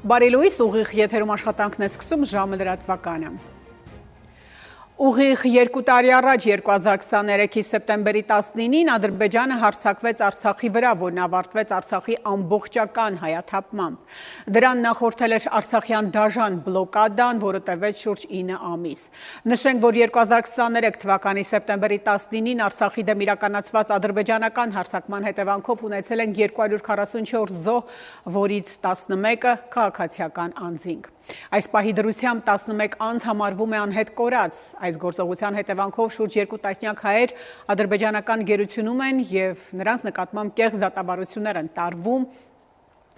Բարի լույս, ուղիղ եթերում աշխատանքն է սկսում ժամը լրատվականը։ Ուղիղ 2 տարի առաջ 2023-ի սեպտեմբերի 19-ին Ադրբեջանը հարձակվեց Արցախի վրա, որն ավարտվեց Արցախի ամբողջական հայաթափմամբ։ Դրան նախորդել էր Արցախյան դաժան բլոկադան, որը տևեց շուրջ 9 ամիս։ Նշենք, որ 2023 թվականի սեպտեմբերի 19-ին Արցախի դեմ իրականացված ադրբեջանական հարձակման հետևանքով ունեցել են 244 զոհ, որից 11-ը քաղաքացիական անձինք։ Այս պահի դրությամբ 11 անձ համարվում է անհետ կորած։ Այս գործողության հետևանքով շուրջ 2 տասնյակ հայեր ադրբեջանական գերությունում են և նրանց նկատմամբ կեղծ դատավարություններ են տարվում։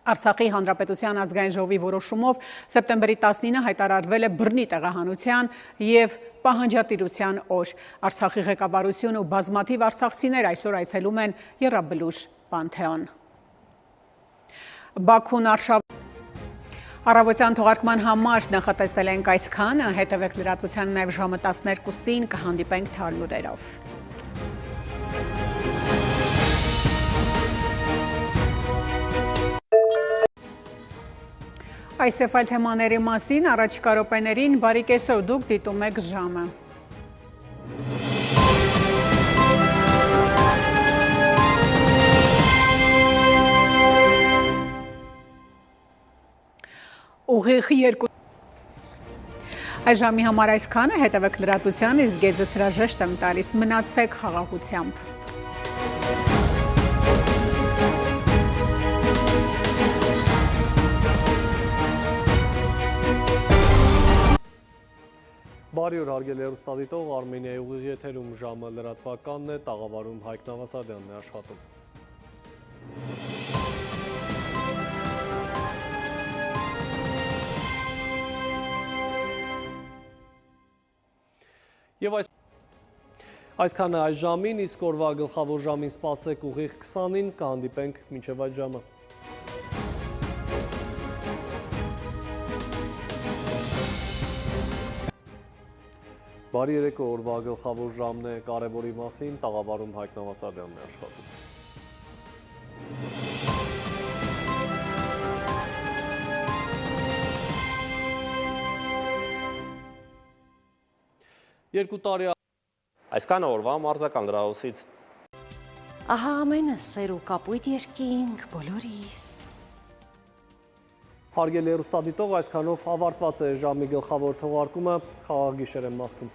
Արցախի Հանրապետության ազգային ժողովի որոշումով սեպտեմբերի 19-ը հայտարարվել է բռնի տեղահանության և պահանջատիրության օր։ Արցախի ղեկավարությունը ու բազմաթիվ արցախցիներ այսօր այցելում են Եռաբլուր Պանթեոն։ Բաքուն Առավոտյան թողարկման համար նախատեսել ենք այսքանը, հետևեք լրատվությանը նաև ժամը 12-ին, կհանդիպենք թարլուրերով։ Այս և այլ թեմաների մասին առաջիկա րոպեներին բարի կեսօր, դուք դիտում եք ժամը։ Ուղիղ 2 Այս ժամի համար այսքանը, հետևեք լրատվությանը, իսկ գեձս հրաժեշտ եմ տալիս, մնացեք խաղաղությամբ։ Բարի օր, հարգելի հեռուստադիտող, Արմենիայի ուղիղ եթերում ժամը լրատվականն է, տաղավարում Հայկ Նավասարյանն է աշխատում։ Եվ այսքանը այս ժամին, իսկ օրվա գլխավոր ժամին սպասեք ուղիղ 20-ին, կհանդիպենք մինչև այդ ժամը։ Բարի երեկո, օրվա գլխավոր ժամն է կարևորի մասին, տաղավարում Հայկ Նավասարյանն է աշխատում։ Երկու տարի Այսքանը օրվա մարզական լրահոսից։ Ահա ամենը սեր ու կապույտ երկինք բոլորիս։ Հարգելի հեռուստադիտող, այսքանով ավարտված է ժամի գլխավոր թողարկումը, խաղաղ գիշեր եմ մաղթում։